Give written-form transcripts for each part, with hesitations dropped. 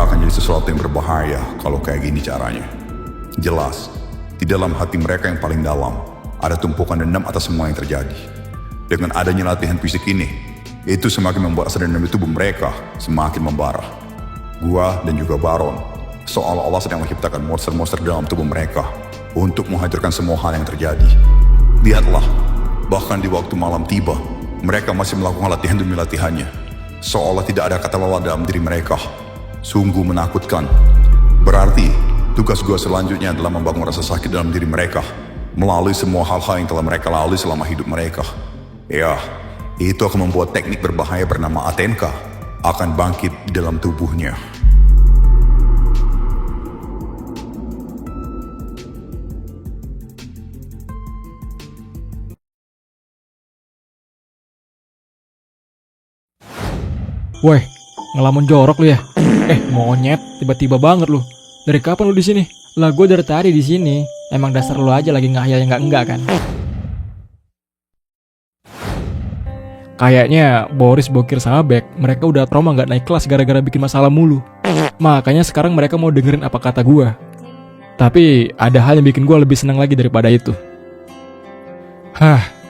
mereka akan jadi sesuatu yang berbahaya kalau kayak gini caranya. Jelas, di dalam hati mereka yang paling dalam, ada tumpukan dendam atas semua yang terjadi. Dengan adanya latihan fisik ini, itu semakin membuat rasa dendam di tubuh mereka semakin membara. Gua dan juga Baron, seolah-olah sedang menciptakan monster-monster dalam tubuh mereka untuk menghancurkan semua hal yang terjadi. Lihatlah, bahkan di waktu malam tiba, mereka masih melakukan latihan demi latihannya. Seolah tidak ada kata lelah dalam diri mereka. Sungguh menakutkan. Berarti, tugas gua selanjutnya adalah membangun rasa sakit dalam diri mereka melalui semua hal-hal yang telah mereka lalui selama hidup mereka. Ya, itu akan membuat teknik berbahaya bernama Atenka akan bangkit di dalam tubuhnya. Woi, ngelamun jorok lu ya? Monyet, tiba-tiba banget lu. Dari kapan lu di sini? Lah gue dari tadi di sini. Emang dasar lu aja lagi ngayal yang enggak kan? Kayaknya Boris, Bokir sama Bek, mereka udah trauma nggak naik kelas gara-gara bikin masalah mulu. Makanya sekarang mereka mau dengerin apa kata gue. Tapi ada hal yang bikin gue lebih senang lagi daripada itu.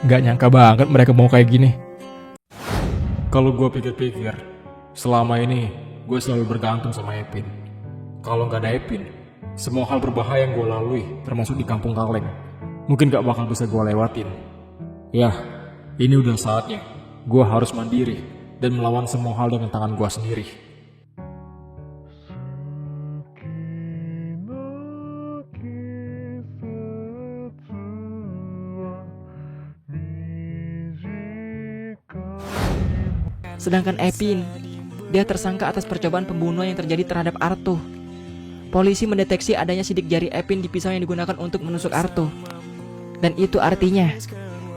Nggak nyangka banget mereka mau kayak gini. Kalau gue pikir-pikir, selama ini gue selalu bergantung sama Epin. Kalau nggak ada Epin, semua hal berbahaya yang gue lalui, termasuk di kampung Kaleng, mungkin gak bakal bisa gue lewatin. Ya, ini udah saatnya gue harus mandiri dan melawan semua hal dengan tangan gue sendiri. Sedangkan Epin, dia tersangka atas percobaan pembunuhan yang terjadi terhadap Arto. Polisi mendeteksi adanya sidik jari Epin di pisau yang digunakan untuk menusuk Arto. Dan itu artinya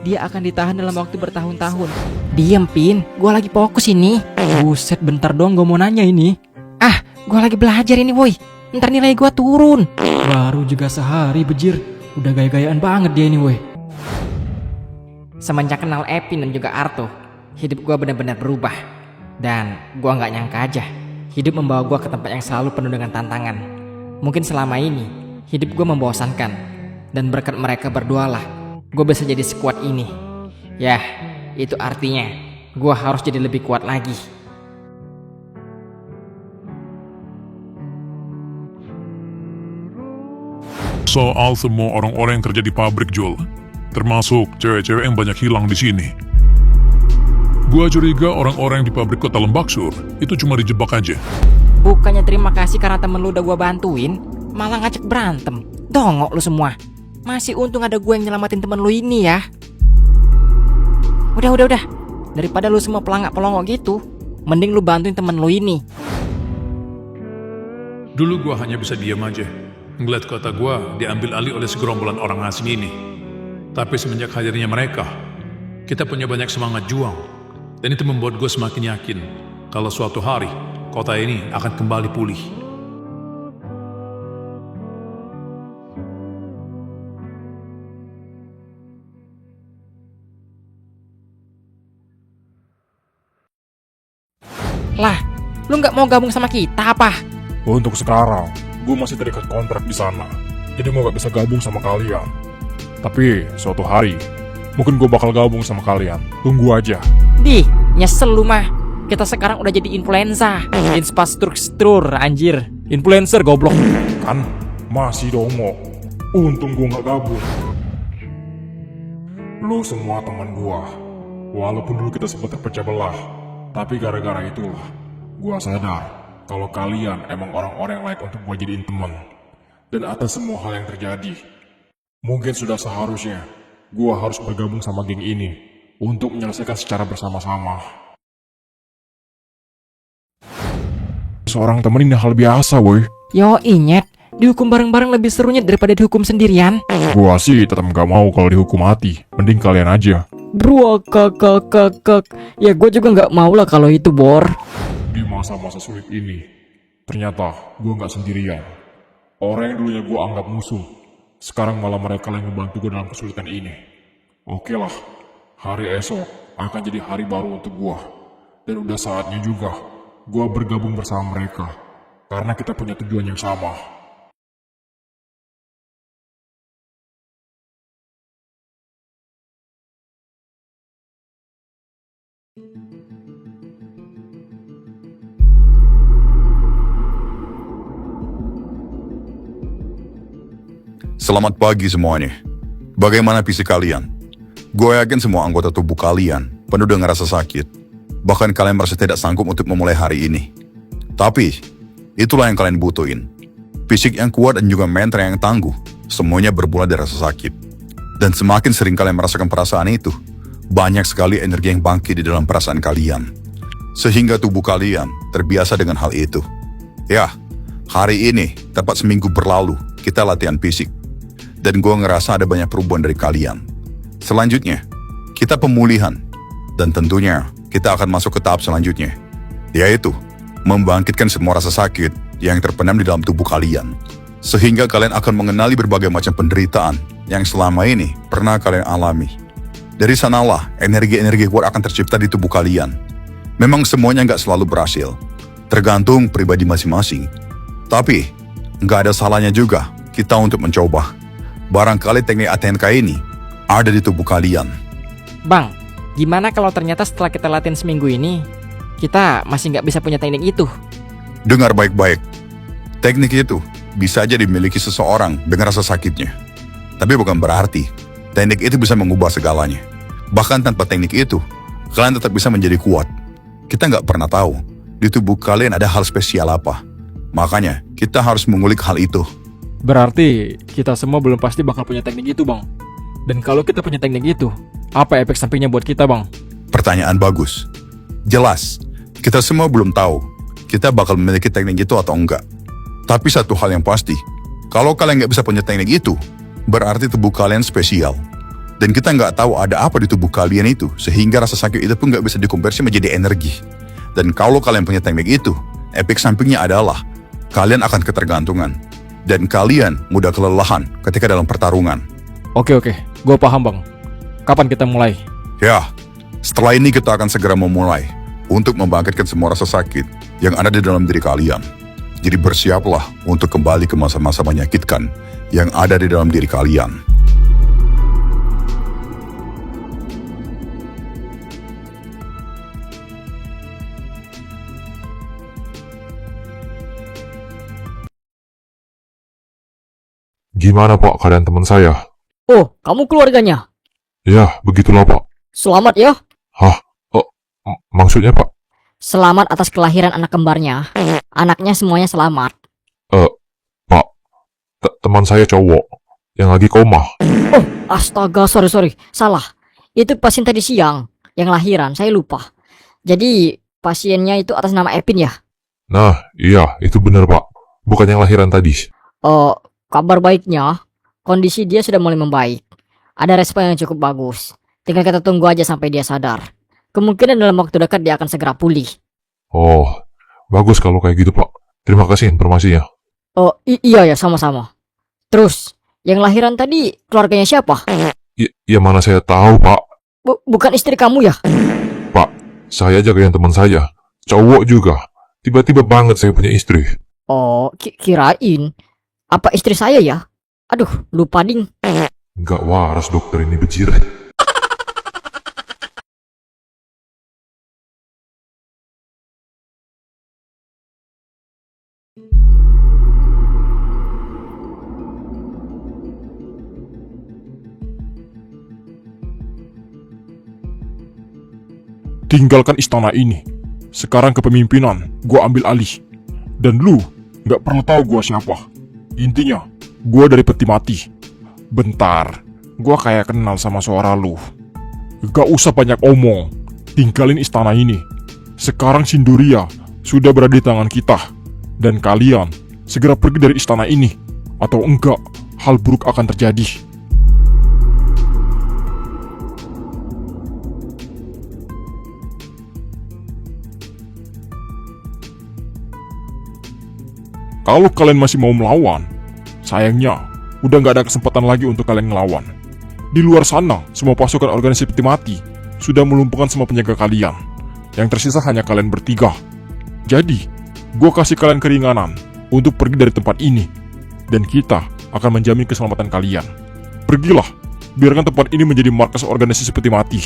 dia akan ditahan dalam waktu bertahun-tahun. Diem, Pin, gua lagi fokus ini. Buset, bentar dong, gue mau nanya ini. Gua lagi belajar ini, woi. Ntar nilai gua turun. Baru juga sehari, bejir. Udah gaya-gayaan banget dia ini, woi. Semenjak kenal Epin dan juga Arto, hidup gua benar-benar berubah. Dan gua nggak nyangka aja, hidup membawa gua ke tempat yang selalu penuh dengan tantangan. Mungkin selama ini hidup gua membosankan, dan berkat mereka berdualah gua bisa jadi sekuat ini. Yah, itu artinya gua harus jadi lebih kuat lagi. Soal semua orang-orang yang kerja di pabrik, Jul, termasuk cewek-cewek yang banyak hilang di sini. Gua curiga orang-orang yang di pabrik kota Lembaksur itu cuma dijebak aja. Bukannya terima kasih karena temen lu udah gua bantuin, malah ngajak berantem. Dongok lu semua. Masih untung ada gue yang nyelamatin temen lu ini ya. Udah. Daripada lu semua pelangak-pelongok gitu, mending lu bantuin temen lu ini. Dulu gua hanya bisa diam aja, ngeliat kota gua diambil alih oleh segerombolan orang asing ini. Tapi semenjak hadirnya mereka, kita punya banyak semangat juang. Dan itu membuat gue semakin yakin kalau suatu hari kota ini akan kembali pulih. Lah, lu nggak mau gabung sama kita apa? Untuk sekarang, gue masih terikat kontrak di sana. Jadi gue gak bisa gabung sama kalian. Tapi suatu hari, mungkin gue bakal gabung sama kalian. Tunggu aja. Dih, nyesel lu mah. Kita sekarang udah jadi influencer. Infrastruktur, anjir. Influencer goblok. Kan masih dongo. Untung gue gak gabung. Lu semua teman gue. Walaupun dulu kita sempat terpecah belah, tapi gara-gara itulah gue sadar kalau kalian emang orang-orang yang layak untuk gue jadiin teman. Dan atas semua hal yang terjadi, mungkin sudah seharusnya gue harus bergabung sama geng ini untuk menyelesaikan secara bersama-sama. Seorang temen ini hal biasa, woy. Yo, Inyet, dihukum bareng-bareng lebih serunya daripada dihukum sendirian. Gua sih tetap gak mau kalau dihukum mati. Mending kalian aja. Bro, ya gue juga nggak mau lah kalau itu, Bor. Di masa-masa sulit ini, ternyata gue gak sendirian. Orang yang dulunya gue anggap musuh, sekarang malah mereka yang membantu gue dalam kesulitan ini. Oke lah, hari esok akan jadi hari baru untuk gue. Dan udah saatnya juga gue bergabung bersama mereka. karena kita punya tujuan yang sama. Selamat pagi semuanya. Bagaimana fisik kalian? Gue yakin semua anggota tubuh kalian penuh dengan rasa sakit. Bahkan kalian merasa tidak sanggup untuk memulai hari ini. Tapi, itulah yang kalian butuhin. Fisik yang kuat dan juga mental yang tangguh. Semuanya bermula dari rasa sakit. Dan semakin sering kalian merasakan perasaan itu, banyak sekali energi yang bangkit di dalam perasaan kalian. Sehingga tubuh kalian terbiasa dengan hal itu. Ya, hari ini, tepat seminggu berlalu, kita latihan fisik. Dan gue ngerasa ada banyak perubahan dari kalian. Selanjutnya, kita pemulihan. Dan tentunya, kita akan masuk ke tahap selanjutnya. Yaitu, membangkitkan semua rasa sakit yang terpendam di dalam tubuh kalian. Sehingga kalian akan mengenali berbagai macam penderitaan yang selama ini pernah kalian alami. Dari sanalah, energi-energi kuat akan tercipta di tubuh kalian. Memang semuanya nggak selalu berhasil. Tergantung pribadi masing-masing. Tapi, nggak ada salahnya juga kita untuk mencoba. Barangkali teknik ATNK ini ada di tubuh kalian. Bang, gimana kalau ternyata setelah kita latihan seminggu ini, kita masih nggak bisa punya teknik itu? Dengar baik-baik. Teknik itu bisa aja dimiliki seseorang dengan rasa sakitnya. Tapi bukan berarti teknik itu bisa mengubah segalanya. Bahkan tanpa teknik itu, kalian tetap bisa menjadi kuat. Kita nggak pernah tahu di tubuh kalian ada hal spesial apa. Makanya kita harus mengulik hal itu. Berarti kita semua belum pasti bakal punya teknik itu, Bang. Dan kalau kita punya teknik itu, apa efek sampingnya buat kita, Bang? Pertanyaan bagus. Jelas, kita semua belum tahu kita bakal memiliki teknik itu atau enggak. Tapi satu hal yang pasti, kalau kalian nggak bisa punya teknik itu, berarti tubuh kalian spesial. Dan kita nggak tahu ada apa di tubuh kalian itu, sehingga rasa sakit itu pun nggak bisa dikonversi menjadi energi. Dan kalau kalian punya teknik itu, efek sampingnya adalah kalian akan ketergantungan. Dan kalian mudah kelelahan ketika dalam pertarungan. Oke, gue paham, Bang. Kapan kita mulai? Ya, setelah ini kita akan segera memulai untuk membangkitkan semua rasa sakit yang ada di dalam diri kalian. Jadi bersiaplah untuk kembali ke masa-masa menyakitkan yang ada di dalam diri kalian. Gimana Pak keadaan teman saya? Oh, kamu keluarganya? Ya, begitulah Pak. Selamat ya. Hah? Oh, maksudnya Pak? Selamat atas kelahiran anak kembarnya. Anaknya semuanya selamat. Pak, teman saya cowok yang lagi koma. Oh, astaga, sorry. Salah. Itu pasien tadi siang yang lahiran, saya lupa. Jadi, pasiennya itu atas nama Epin ya? Nah, iya, itu benar Pak. Bukan yang lahiran tadi. Kabar baiknya, kondisi dia sudah mulai membaik. Ada respon yang cukup bagus. Tinggal kita tunggu aja sampai dia sadar. Kemungkinan dalam waktu dekat dia akan segera pulih. Oh, bagus kalau kayak gitu Pak. Terima kasih informasinya. Oh, iya ya, sama-sama. Terus, yang lahiran tadi keluarganya siapa? Ya mana saya tahu Pak. Bukan istri kamu ya? Pak, saya jagain teman saya. Cowok juga. Tiba-tiba banget saya punya istri. Oh, kirain. Apa istri saya ya? Aduh, lupa ding. Nggak waras dokter ini bejirat. Tinggalkan istana ini. Sekarang kepemimpinan, gua ambil alih. Dan lu nggak perlu tahu gua siapa. Intinya, gua dari peti mati. Bentar, gua kayak kenal sama suara lu. Gak usah banyak omong. Tinggalin istana ini. Sekarang Sinduria sudah berada di tangan kita. Dan kalian segera pergi dari istana ini. Atau enggak, hal buruk akan terjadi. Kalau kalian masih mau melawan, sayangnya udah gak ada kesempatan lagi untuk kalian ngelawan. Di luar sana, semua pasukan organisasi peti mati sudah melumpuhkan semua penjaga kalian. Yang tersisa hanya kalian bertiga. Jadi, Gue kasih kalian keringanan untuk pergi dari tempat ini. Dan kita akan menjamin keselamatan kalian. Pergilah, biarkan tempat ini menjadi markas organisasi peti mati.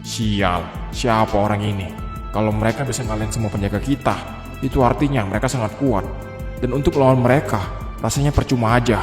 Sial, siapa orang ini? Kalau mereka bisa ngalahin semua penjaga kita, itu artinya mereka sangat kuat. Dan untuk melawan mereka, rasanya percuma aja.